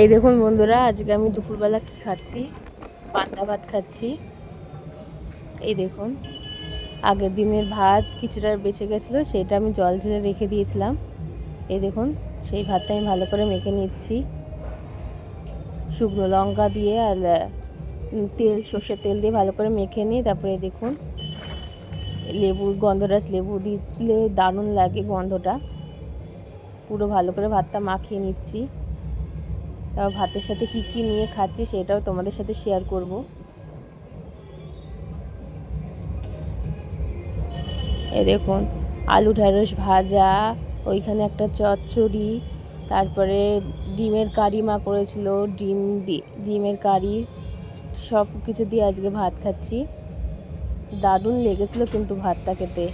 এই দেখুন বন্ধুরা, আজকে আমি দুপুরবেলা কি খাচ্ছি, পান্তা ভাত খাচ্ছি। এই দেখুন, আগের দিনের ভাত কিছুটা বেঁচে গেছিলো, সেটা আমি জল ঢেলে রেখে দিয়েছিলাম। এই দেখুন, সেই ভাতটা আমি ভালো করে মেখে নিচ্ছি শুকনো লঙ্কা দিয়ে আর তেল, সর্ষের তেল দিয়ে ভালো করে মেখে নিয়ে তারপরে দেখুন লেবু, গন্ধরাস লেবু দিলে দারুণ লাগে গন্ধটা। পুরো ভালো করে ভাতটা মাখিয়ে নিচ্ছি। তারপর ভাতের সাথে কি কি নিয়ে খাচ্ছি সেটাও তোমাদের সাথে শেয়ার করব। এই দেখুন, আলু ঢ্যাঁড়স ভাজা, ওইখানে একটা চচ্চড়ি, তারপরে ডিমের কারি মা করেছিল, ডিমের কারি, সব কিছু দিয়ে আজকে ভাত খাচ্ছি। দারুণ লেগেছিলো কিন্তু ভাতটা খেতে।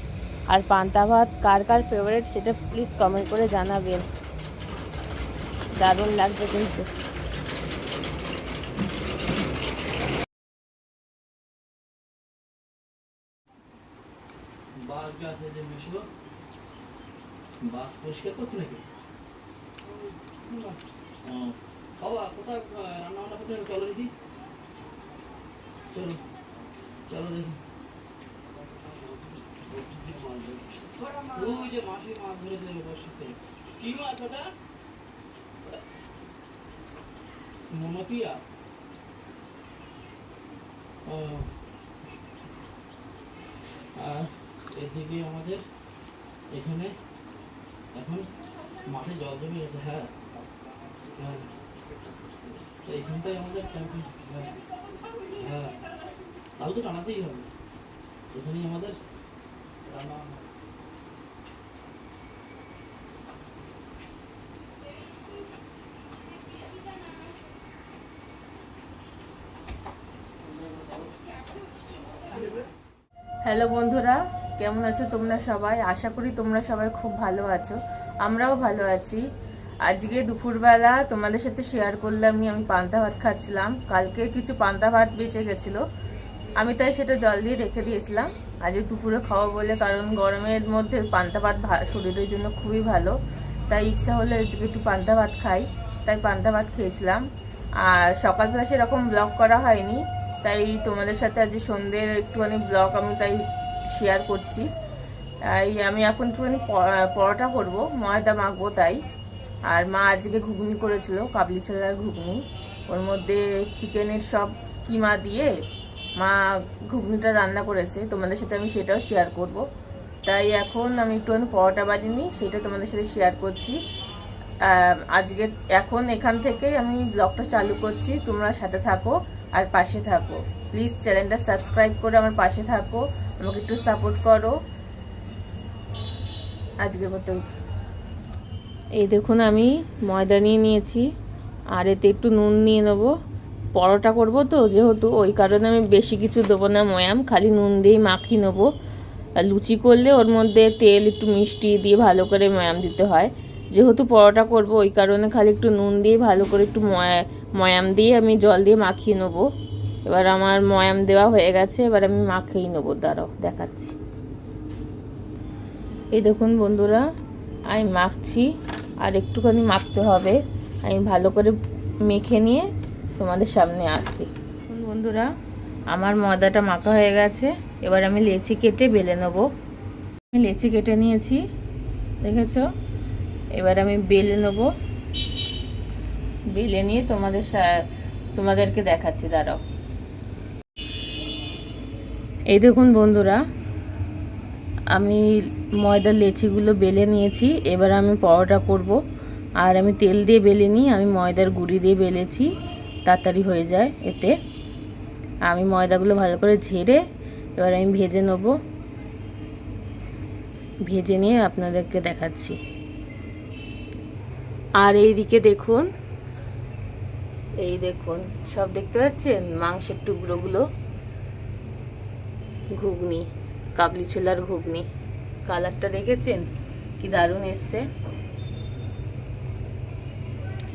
আর পান্তা ভাত কার কার ফেভারিট সেটা প্লিজ কমেন্ট করে জানাবেন। দারুণ লাগছে কিন্তু। বাস গাছে যে মিশো বাস পরিষ্কার করছে নাকি? বাবা কোথায় রান্না বান্না করতে হবে? চলো দিদি, চলো চলো দেখি। ওই যে মাসি মাছ ধরেছে বর্ষাতে। কি মাছ ওটা? মনোপিয়া। আর এদিকে আমাদের এখানে এখন মাঠে জল জমে গেছে। হ্যাঁ হ্যাঁ, তো এখানটাই আমাদের ট্যাঙ্কি। হ্যাঁ হ্যাঁ, তাও তো টানাতেই হবে, এখানেই আমাদের রান্না। হ্যালো বন্ধুরা, কেমন আছো তোমরা সবাই? আশা করি তোমরা সবাই খুব ভালো আছো, আমরাও ভালো আছি। আজকে দুপুরবেলা তোমাদের সাথে শেয়ার করলাম আমি পান্তা ভাত খাচ্ছিলাম। কালকে কিছু পান্তা ভাত বেঁচে গেছিলো, আমি তাই সেটা জল দিয়ে রেখে দিয়েছিলাম আজকে দুপুরে খাওয়া বলে, কারণ গরমের মধ্যে পান্তা ভাত শরীরের জন্য খুবই ভালো। তাই ইচ্ছা হলো একটু পান্তা ভাত খাই, তাই পান্তা ভাত খেয়েছিলাম। আর সকালবেলা সেরকম ব্লগ করা হয়নি, তাই তোমাদের সাথে আজ সন্ধ্যের একটুখানি ব্লগ আমি তাই শেয়ার করছি। তাই আমি এখন একটুখানি পরোটা করবো, ময়দা মাখবো তাই। আর মা আজকে ঘুগনি করেছিল, কাবলি ছোলার ঘুগনি। ওর মধ্যে চিকেনের সব কিমা দিয়ে মা ঘুগনিটা রান্না করেছে, তোমাদের সাথে আমি সেটাও শেয়ার করব। তাই এখন আমি একটুখানি পরোটা বানিয়ে সেটা তোমাদের সাথে শেয়ার করছি। আজকে এখন এখান থেকে আমি ব্লগটা চালু করছি, তোমরা সাথে থাকো আর পাশে থাকো। প্লিজ চ্যানেলটা সাবস্ক্রাইব করে আমার পাশে থাকো, আমাকে একটু সাপোর্ট করো। আজকের মতো এই দেখুন, আমি ময়দা নিয়ে নিয়েছি আর এতে একটু নুন নিয়ে নেবো। পরোটা করব তো যেহেতু, ওই কারণে আমি বেশি কিছু দেবো না ময়াম, খালি নুন দিয়েই মাখিয়ে নেবো। আর লুচি করলে ওর মধ্যে তেল একটু মিষ্টি দিয়ে ভালো করে ময়াম দিতে হয়। যেহেতু পরোটা করব ওই কারণে খালি একটু নুন দিয়ে ভালো করে একটু ময়াম দিয়ে আমি জল দিয়ে মাখিয়ে নেবো। এবার আমার ময়াম দেওয়া হয়ে গেছে, এবার আমি মাখিয়ে নেবো, দাঁড়াও দেখাচ্ছি। এই দেখুন বন্ধুরা, আমি মাখছি আর একটুখানি মাখতে হবে। আমি ভালো করে মেখে নিয়ে তোমাদের সামনে আসছি। বন্ধুরা, আমার ময়দাটা মাখা হয়ে গেছে, এবার আমি লেচি কেটে বেলে নেব। আমি লেচি কেটে নিয়েছি, দেখেছ? এবার আমি বেলে নেব, বেলে নিয়ে তোমাদেরকে দেখাচ্ছি, দাঁড়াও। এই দেখুন বন্ধুরা, আমি ময়দার লেচিগুলো বেলে নিয়েছি। এবার আমি পরোটা করব, আর আমি তেল দিয়ে বেলে নিই, আমি ময়দার গুঁড়ি দিয়ে বেলেছি, তাড়াতাড়ি হয়ে যায় এতে। আমি ময়দাগুলো ভালো করে ঝেড়ে এবার আমি ভেজে নেব, ভেজে নিয়ে আপনাদেরকে দেখাচ্ছি। আর এইদিকে দেখুন, এই দেখুন, সব দেখতে পাচ্ছেন মাংসের টুকরোগুলো, ঘুগনি, কাবলি ছোলার ঘুগনি। কালারটা দেখেছেন কি দারুণ এসছে।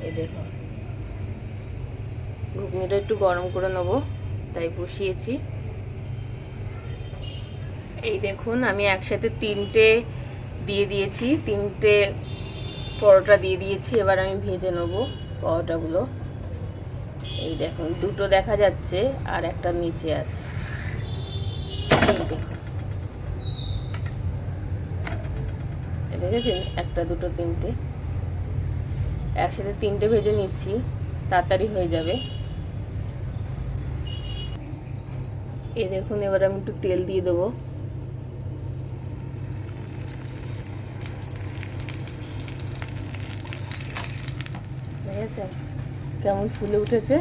এই দেখুন, ঘুগনিটা একটু গরম করে নেবো তাই বসিয়েছি। এই দেখুন, আমি একসাথে তিনটে দিয়ে দিয়েছি, তিনটে পরোটা দিয়ে দিয়েছি। এবার আমি ভেজে নেবো পরোটাগুলো। এই দেখুন দুটো দেখা যাচ্ছে আর একটা নিচে আছে। এই দেখুন, দেখেছেন, একটা দুটো তিনটে, একসাথে তিনটে ভেজে নিচ্ছি, তাড়াতাড়ি হয়ে যাবে। এই দেখুন, এবার আমি একটু তেল দিয়ে দেবো। দেখেছেন কেমন ফুলে উঠেছে।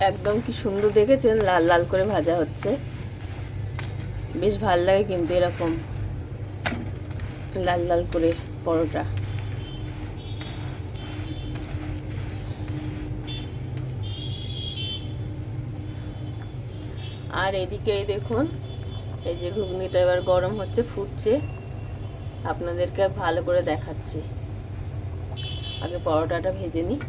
একদম কি সুন্দর দেখেছেন, লাল লাল করে ভাজা হচ্ছে। বেশ ভালো লাগে কিন্তু এরকম লাল লাল করে পরোটা। আর এদিকে দেখুন, এই যে ঘুগনিটা এবার গরম হচ্ছে, ফুটছে। আপনাদেরকে ভালো করে দেখাচ্ছি। আগে পরোটাটা ভেজে নিই।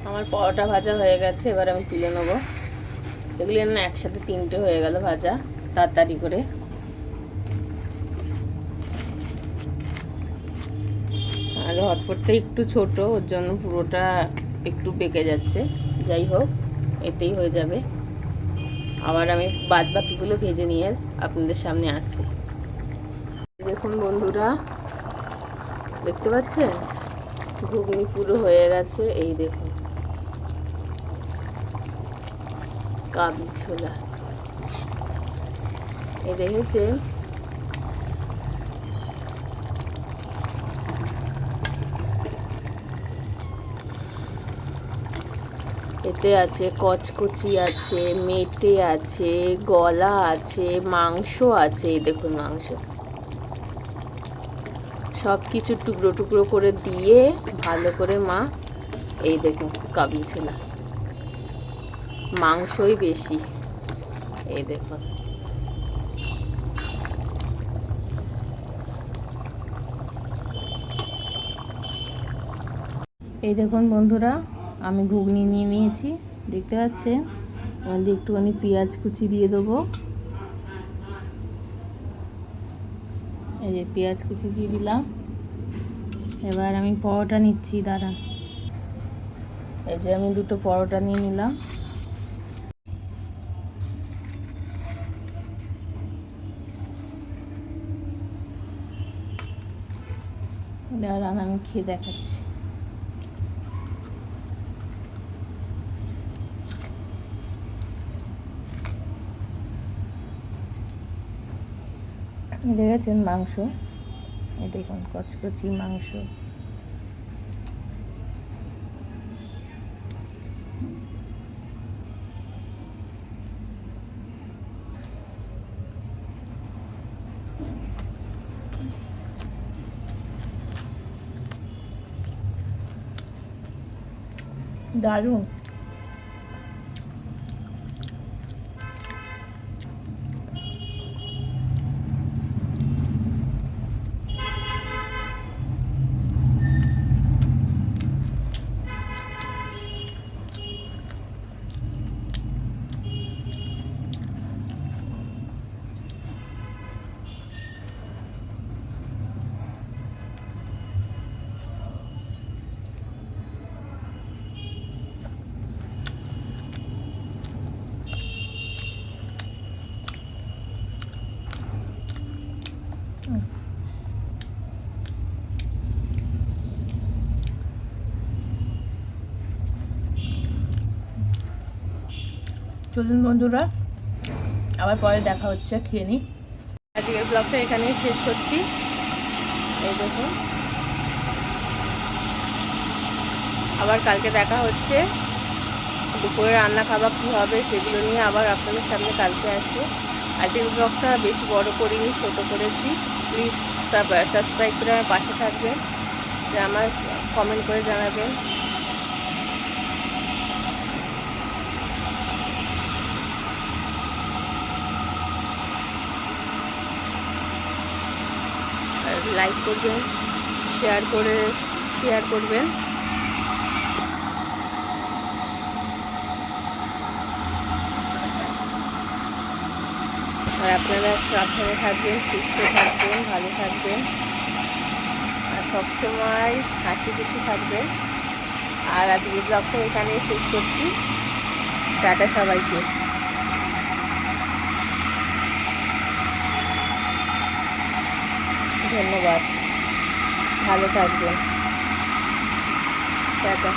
আমার পরোটা ভাজা হয়ে গেছে, এবার আমি তুলে নেবো। এগুলি না একসাথে তিনটে হয়ে গেল ভাজা, তাড়াতাড়ি করে। আর হটপটটা একটু ছোট, ওর জন্য পুরোটা একটু বেঁকে যাচ্ছে। যাই হোক, এতেই হয়ে যাবে। আবার আমি বাদ বাকিগুলো ভেজে নিয়ে আপনাদের সামনে আসছি। দেখুন বন্ধুরা, দেখতে পাচ্ছেন ঘুগনি পুরো হয়ে গেছে। এই দেখুন কাবলি ছোলা, এই দেখেছেন। এতে আছে কচকচি আছে, মেটে আছে, গলা আছে, মাংস আছে। এই দেখুন মাংস, সব কিছু টুকরো টুকরো করে দিয়ে ভালো করে মা, এই দেখুন কাবলি ছোলা, মাংসই বেশি। এই দেখুন, এই দেখুন বন্ধুরা, আমি ঘুগনি নিয়ে নিয়েছি, দেখতে পাচ্ছেন। আমি একটুখানি পেঁয়াজ কুচি দিয়ে দেবো। এই যে পেঁয়াজ কুচি দিয়ে দিলাম। এবার আমি পরোটা নিচ্ছি, দাঁড়ান। এই যে আমি দুটো পরোটা নিয়ে নিলাম। দাঁড়ান, আমি খেয়ে দেখাচ্ছি। দেখেছেন মাংস, এই দেখুন কচকচি মাংস। দারুণ। চলুন বন্ধুরা, আবার পরে দেখা হচ্ছে, খেয়ে নিই। আজকের ব্লগটা এখানেই শেষ করছি। এই দেখুন, আবার কালকে দেখা হচ্ছে। দুপুরে রান্না খাবার কী হবে সেগুলো নিয়ে আবার আপনাদের সামনে কালকে আসবো। আজকের ব্লগটা বেশি বড় করিনি, ছোট করেছি। প্লিজ সাবস্ক্রাইব করে আমার পাশে থাকবেন, যে আমার কমেন্ট করে জানাবেন। আর লাইক করবেন, শেয়ার করবেন। আর আপনারা সাবধানে থাকবেন, সুস্থ থাকবেন, ভালো থাকবেন, আর সবসময় হাসি খুশি থাকবেন। আর আজকের ব্লগটা এখানেই শেষ করছি। টাটা সবাইকে, ধন্যবাদ, ভালো থাকবেন, টাটা।